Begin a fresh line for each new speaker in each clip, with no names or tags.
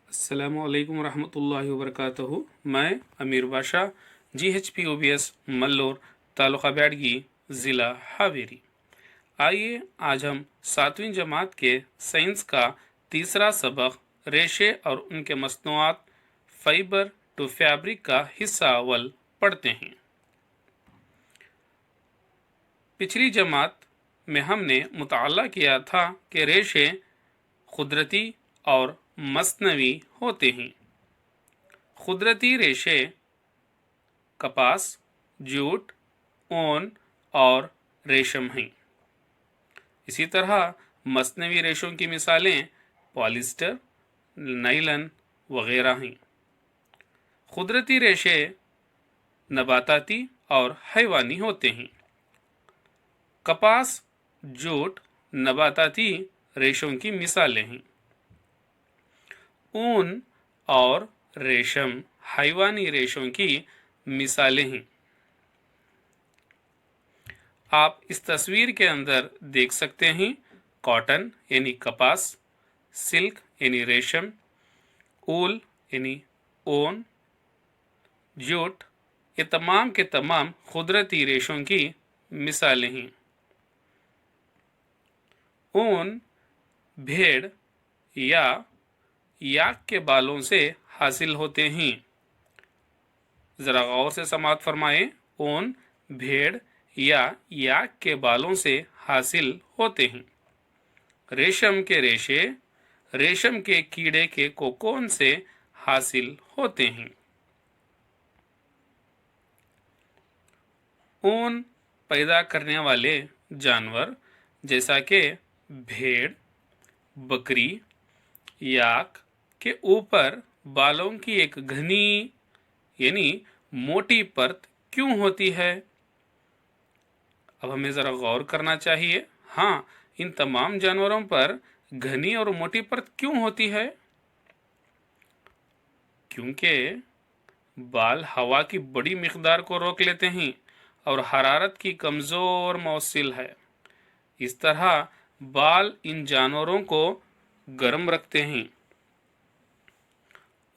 अस्सलामुअलैकुम रहमतुल्लाहि वबरकातुहू। मैं अमीर बाशा GHPOBS मल्लोर तालुका बैडगी ज़िला हावेरी। आइए आज हम 7वीं जमात के साइंस का तीसरा सबक रेशे और उनके मसनूआत फाइबर टू फैब्रिक का हिस्सा अव्वल पढ़ते हैं। पिछली जमात में हमने मुताला किया था कि रेशे कुदरती और मसनवी होते हैं। कुदरती रेशे कपास, जूट, ऊन और रेशम हैं। इसी तरह मसनवी रेशों की मिसालें पॉलिस्टर, नायलन वगैरह हैं। कुदरती रेशे नबाताती और हैवानी होते हैं। कपास, जूट नबाताती रेशों की मिसालें हैं। ऊन और रेशम हैवानी रेशों की मिसालें हैं। आप इस तस्वीर के अंदर देख सकते हैं कॉटन यानी कपास, सिल्क यानी रेशम, ऊल यानी ऊन, जूट, ये तमाम के तमाम कुदरती रेशों की मिसालें हैं। ऊन भेड़ या याक के बालों से हासिल होते हैं। ज़रा गौर से समाअत फरमाएं। ऊन भेड़ या याक के बालों से हासिल होते हैं। रेशम के रेशे रेशम के कीड़े के कोकोन से हासिल होते हैं। ऊन पैदा करने वाले जानवर जैसा कि भेड़, बकरी, याक के ऊपर बालों की एक घनी यानी मोटी परत क्यों होती है? अब हमें ज़रा गौर करना चाहिए। हाँ, इन तमाम जानवरों पर घनी और मोटी परत क्यों होती है? क्योंकि बाल हवा की बड़ी मिकदार को रोक लेते हैं और हरारत की कमज़ोर मौसिल है। इस तरह बाल इन जानवरों को गर्म रखते हैं।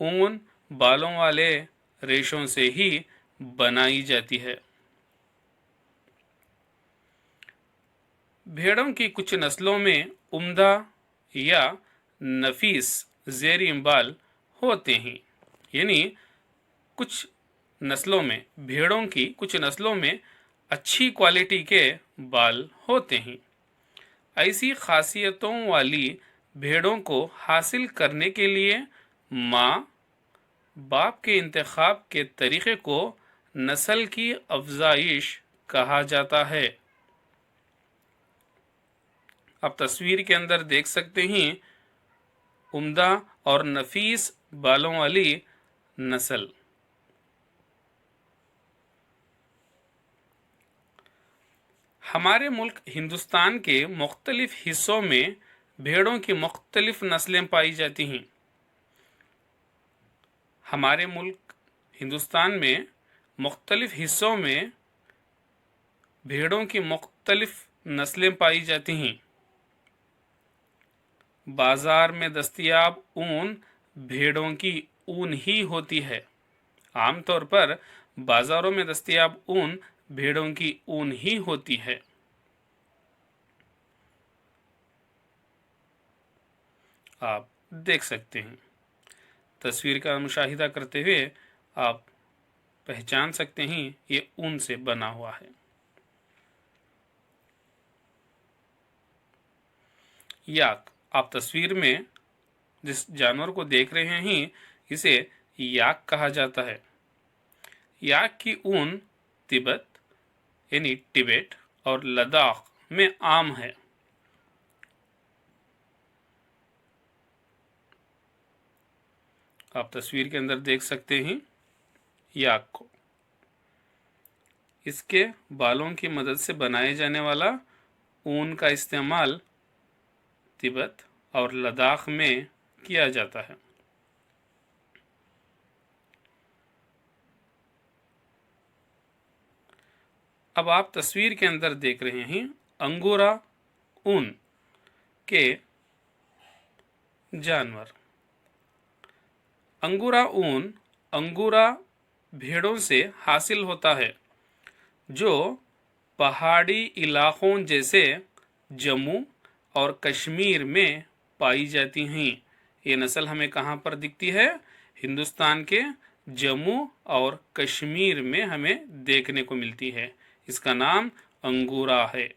ऊन बालों वाले रेशों से ही बनाई जाती है। भेड़ों की कुछ नस्लों में उम्दा या नफीस ज़ेरी बाल होते हैं। यानी कुछ नस्लों में भेड़ों की कुछ नस्लों में अच्छी क्वालिटी के बाल होते हैं। ऐसी खासियतों वाली भेड़ों को हासिल करने के लिए माँ बाप के इंतखाब के तरीक़े को नस्ल की अफजाइश कहा जाता है। आप तस्वीर के अंदर देख सकते हैं उम्दा और नफीस बालों वाली नस्ल। हमारे मुल्क हिंदुस्तान के मुख्तलिफ हिस्सों में भेड़ों की मुख्तलिफ नस्लें पाई जाती हैं। हमारे मुल्क हिंदुस्तान में मुख्तलिफ हिस्सों में भेड़ों की मुख्तलिफ नस्लें पाई जाती हैं। बाज़ार में दस्तयाब ऊन भेड़ों की ऊन ही होती है। आमतौर पर बाज़ारों में दस्तयाब ऊन भेड़ों की ऊन ही होती है। आप देख सकते हैं तस्वीर का मुशाहिदा करते हुए आप पहचान सकते हैं ये ऊन से बना हुआ है। याक, आप तस्वीर में जिस जानवर को देख रहे हैं इसे याक कहा जाता है। याक की ऊन तिब्बत यानी टिबेट और लद्दाख में आम है। आप तस्वीर के अंदर देख सकते हैं याक को। इसके बालों की मदद से बनाए जाने वाला ऊन का इस्तेमाल तिब्बत और लद्दाख में किया जाता है। अब आप तस्वीर के अंदर देख रहे हैं अंगोरा ऊन के जानवर। अंगूरा ऊन अंगूरा भेड़ों से हासिल होता है जो पहाड़ी इलाकों जैसे जम्मू और कश्मीर में पाई जाती हैं। ये नस्ल हमें कहाँ पर दिखती है? हिंदुस्तान के जम्मू और कश्मीर में हमें देखने को मिलती है। इसका नाम अंगूरा है।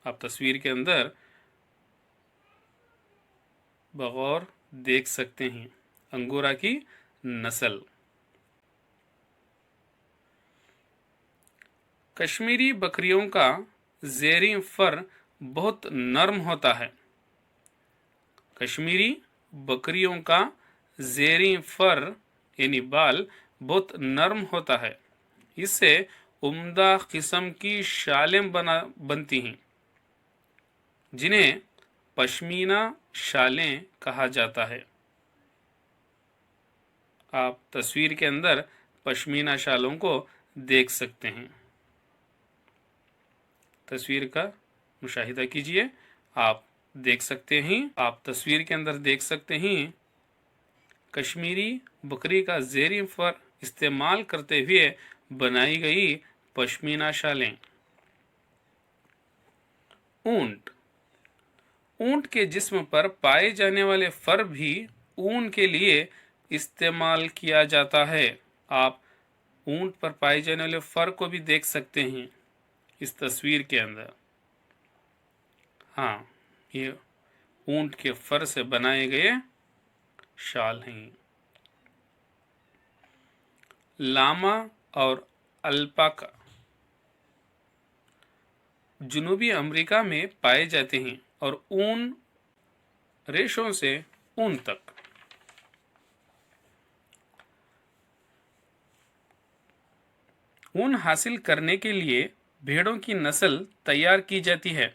आप तस्वीर के अंदर बगौर देख सकते हैं अंगूरा की नस्ल। कश्मीरी बकरियों का ज़ेरी फर बहुत नरम होता है। कश्मीरी बकरियों का ज़ेरी फर यानी बाल बहुत नरम होता है। इससे उम्दा किस्म की शालें बनती हैं जिन्हें पश्मीना शालें कहा जाता है। आप तस्वीर के अंदर पश्मीना शालों को देख सकते हैं। तस्वीर का मुशाहिदा कीजिए। आप देख सकते हैं, आप तस्वीर के अंदर देख सकते हैं कश्मीरी बकरी का ज़ेरी फर इस्तेमाल करते हुए बनाई गई पश्मीना शालें। ऊंट ऊंट के जिस्म पर पाए जाने वाले फर भी ऊन के लिए इस्तेमाल किया जाता है। आप ऊंट पर पाए जाने वाले फर को भी देख सकते हैं इस तस्वीर के अंदर। हाँ, ये ऊंट के फर से बनाए गए शाल हैं। लामा और अल्पाका जनूबी अमेरिका में पाए जाते हैं और ऊन रेशों से ऊन तक। ऊन हासिल करने के लिए भेड़ों की नस्ल तैयार की जाती है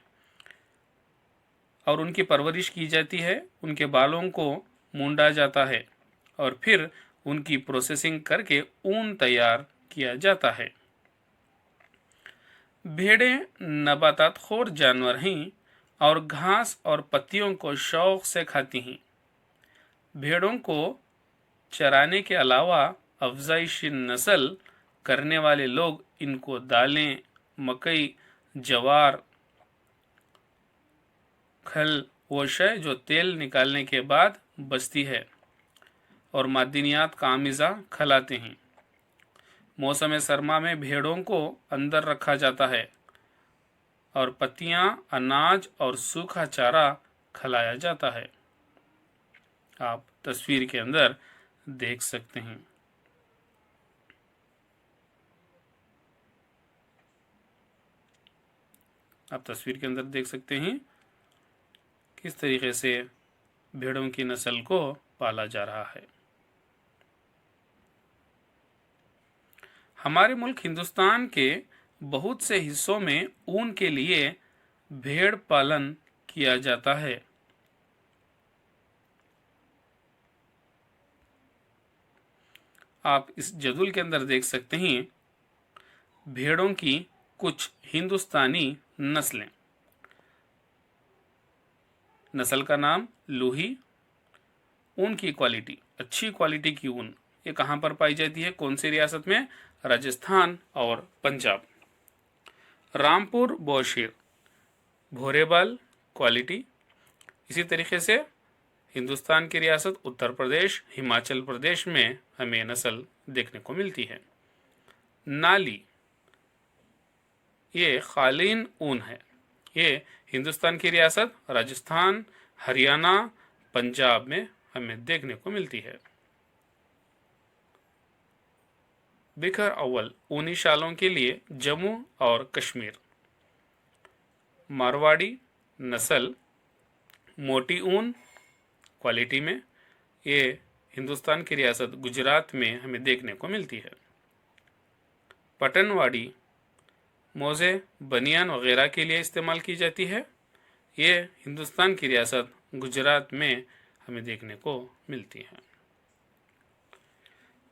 और उनकी परवरिश की जाती है। उनके बालों को मूंडा जाता है और फिर उनकी प्रोसेसिंग करके ऊन तैयार किया जाता है। भेड़ें नबातात खोर जानवर हैं और घास और पत्तियों को शौक से खाती हैं। भेड़ों को चराने के अलावा अफजाइशी नस्ल करने वाले लोग इनको दालें, मकई, जवार, खल वो शय जो तेल निकालने के बाद बचती है और मादनियात का आमिज़ा खिलाते हैं। मौसम सरमा में भेड़ों को अंदर रखा जाता है और पत्तियां, अनाज और सूखा चारा खिलाया जाता है। आप तस्वीर के अंदर देख सकते हैं। आप तस्वीर के अंदर देख सकते हैं किस तरीके से भेड़ों की नस्ल को पाला जा रहा है। हमारे मुल्क हिंदुस्तान के बहुत से हिस्सों में ऊन के लिए भेड़ पालन किया जाता है। आप इस जदुल के अंदर देख सकते हैं भेड़ों की कुछ हिंदुस्तानी नस्लें। नस्ल का नाम लोही। ऊन की क्वालिटी, अच्छी क्वालिटी की ऊन, ये कहाँ पर पाई जाती है? कौन सी रियासत में? राजस्थान और पंजाब। रामपुर बोशीर, भोरेबाल क्वालिटी। इसी तरीके से हिंदुस्तान की रियासत उत्तर प्रदेश, हिमाचल प्रदेश में हमें नस्ल देखने को मिलती है। नाली, ये कालीन ऊन है। ये हिंदुस्तान की रियासत राजस्थान, हरियाणा, पंजाब में हमें देखने को मिलती है। बिखर अव्वल, ऊनी शालों के लिए जम्मू और कश्मीर। मारवाड़ी नस्ल, मोटी ऊन क्वालिटी में, ये हिंदुस्तान की रियासत गुजरात में हमें देखने को मिलती है। पटनवाड़ी मोज़े, बनियान वगैरह के लिए इस्तेमाल की जाती है। ये हिंदुस्तान की रियासत गुजरात में हमें देखने को मिलती है।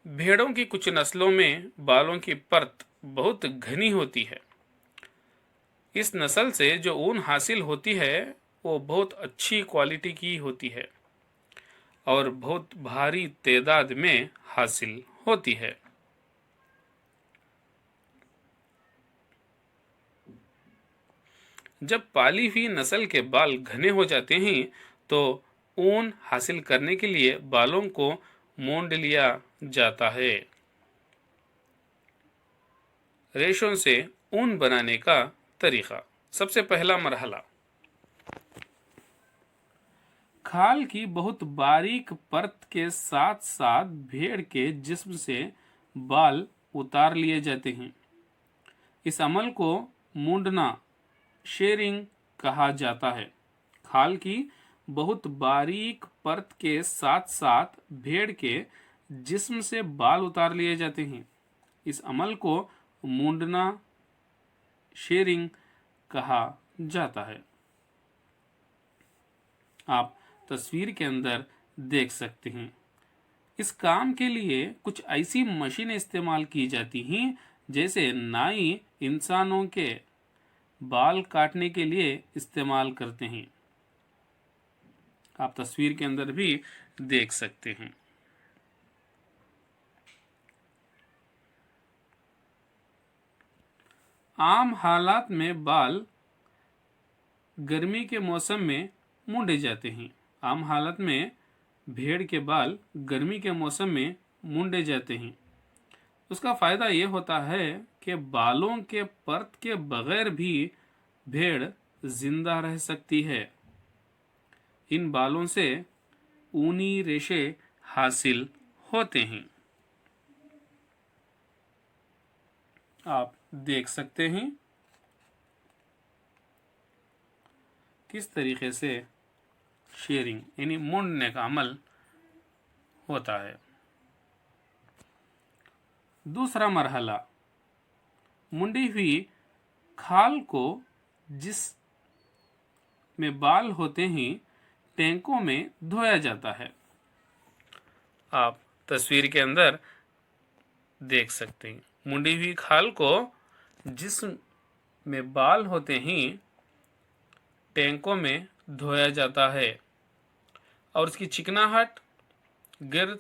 भेड़ों की कुछ नस्लों में बालों की परत बहुत घनी होती है। इस नस्ल से जो ऊन हासिल होती है वो बहुत अच्छी क्वालिटी की होती है और बहुत भारी तादाद में हासिल होती है। जब पाली हुई नस्ल के बाल घने हो जाते हैं तो ऊन हासिल करने के लिए बालों को मोड़ लिया जाता है। रेशों से ऊन बनाने का तरीका। सबसे पहला मरहला, खाल की बहुत बारीक परत के साथ साथ भेड़ के जिस्म से बाल उतार लिए जाते हैं। इस अमल को मुंडना, शेयरिंग कहा जाता है। खाल की बहुत बारीक परत के साथ साथ भेड़ के जिस्म से बाल उतार लिए जाते हैं। इस अमल को मुंडना, शेयरिंग कहा जाता है। आप तस्वीर के अंदर देख सकते हैं। इस काम के लिए कुछ ऐसी मशीनें इस्तेमाल की जाती हैं जैसे नाई इंसानों के बाल काटने के लिए इस्तेमाल करते हैं। आप तस्वीर के अंदर भी देख सकते हैं। आम हालात में बाल गर्मी के मौसम में मुंडे जाते हैं। आम हालत में भेड़ के बाल गर्मी के मौसम में मुंडे जाते हैं। उसका फ़ायदा ये होता है कि बालों के परत के बगैर भी भेड़ जिंदा रह सकती है। इन बालों से ऊनी रेशे हासिल होते हैं। आप देख सकते हैं किस तरीके से शेयरिंग यानी मुंडने का अमल होता है। दूसरा मरहला, मुंडी हुई खाल को जिस में बाल होते हैं टैंकों में धोया जाता है। आप तस्वीर के अंदर देख सकते हैं। मुंडी हुई खाल को जिस में बाल होते हैं टैंकों में धोया जाता है और उसकी चिकनाहट, गिर्द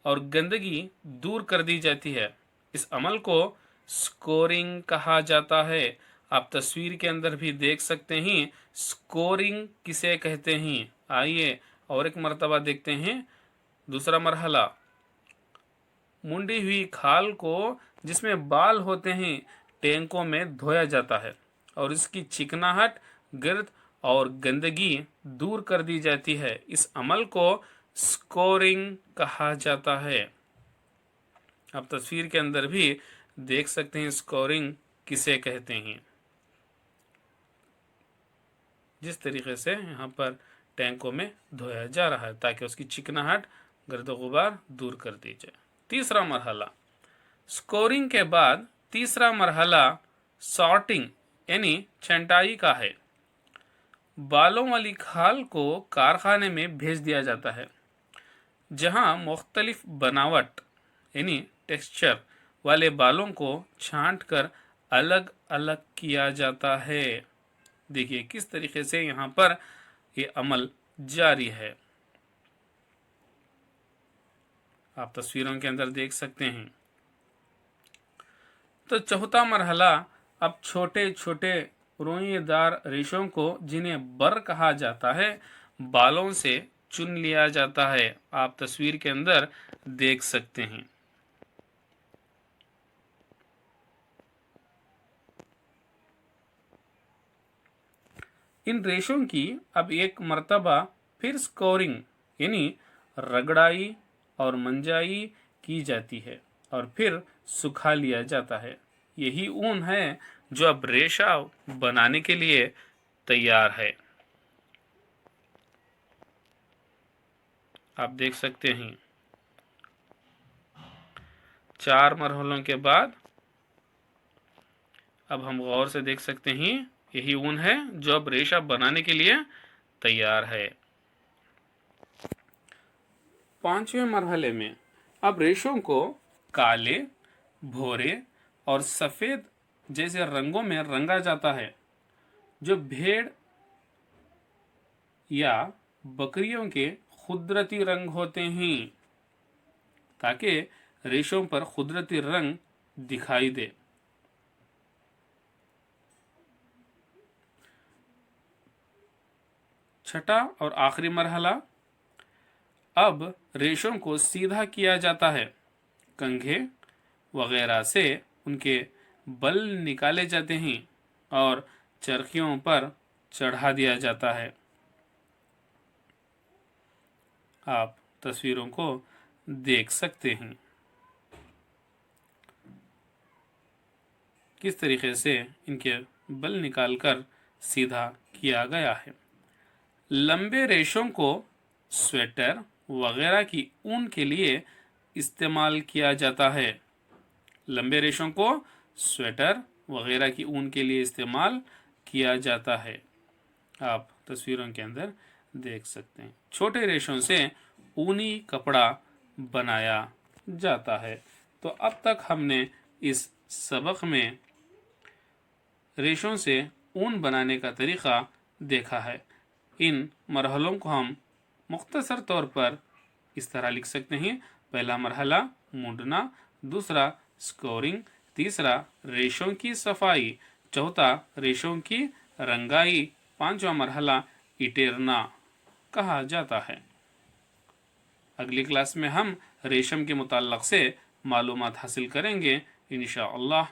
और गंदगी दूर कर दी जाती है। इस अमल को स्कोरिंग कहा जाता है। आप तस्वीर के अंदर भी देख सकते हैं स्कोरिंग किसे कहते हैं। आइए और एक मर्तबा देखते हैं। दूसरा मरहला, मुंडी हुई खाल को जिसमें बाल होते हैं टैंकों में धोया जाता है और इसकी चिकनाहट, गिर्द और गंदगी दूर कर दी जाती है। इस अमल को स्कोरिंग कहा जाता है। आप तस्वीर के अंदर भी देख सकते हैं स्कोरिंग किसे कहते हैं। जिस तरीके से यहाँ पर टैंकों में धोया जा रहा है ताकि उसकी चिकनाहट, गर्द गुबार दूर कर दी जाए। तीसरा मरहला, स्कोरिंग के बाद तीसरा मरहला सॉर्टिंग यानी छंटाई का है। बालों वाली खाल को कारखाने में भेज दिया जाता है जहां मुख्तलिफ बनावट यानी टेक्सचर वाले बालों को छांट कर अलग अलग किया जाता है। देखिए किस तरीके से यहाँ पर ये अमल जारी है। आप तस्वीरों के अंदर देख सकते हैं। तो चौथा मरहला, अब छोटे छोटे रोएदार रेशों को जिन्हें बर कहा जाता है बालों से चुन लिया जाता है। आप तस्वीर के अंदर देख सकते हैं। इन रेशों की अब एक मर्तबा फिर स्कोरिंग यानी रगड़ाई और मंजाई की जाती है और फिर सुखा लिया जाता है। यही ऊन है जो अब रेशा बनाने के लिए तैयार है। आप देख सकते हैं 4 मरहलों के बाद अब हम गौर से देख सकते हैं यही ऊन है जो अब रेशा बनाने के लिए तैयार है। 5वें मरहले में अब रेशों को काले, भूरे और सफ़ेद जैसे रंगों में रंगा जाता है जो भेड़ या बकरियों के कुदरती रंग होते हैं, ताकि रेशों पर कुदरती रंग दिखाई दे। छठा और आखिरी मरहला, अब रेशों को सीधा किया जाता है। कंघे वगैरह से उनके बल निकाले जाते हैं और चरखियों पर चढ़ा दिया जाता है। आप तस्वीरों को देख सकते हैं किस तरीके से इनके बल निकालकर सीधा किया गया है। लंबे रेशों को स्वेटर वगैरह की ऊन के लिए इस्तेमाल किया जाता है। लंबे रेशों को स्वेटर वगैरह की ऊन के लिए इस्तेमाल किया जाता है। आप तस्वीरों के अंदर देख सकते हैं। छोटे रेशों से ऊनी कपड़ा बनाया जाता है। तो अब तक हमने इस सबक में रेशों से ऊन बनाने का तरीक़ा देखा है। इन मरहलों को हम मुख्तसर तौर पर इस तरह लिख सकते हैं। पहला मरहला मुंडना, दूसरा स्कोरिंग, तीसरा रेशों की सफाई, चौथा रेशों की रंगाई, पांचवा मरहला इटेरना कहा जाता है। अगली क्लास में हम रेशम के मुताल्लक से मालूमात हासिल करेंगे इंशाअल्लाह।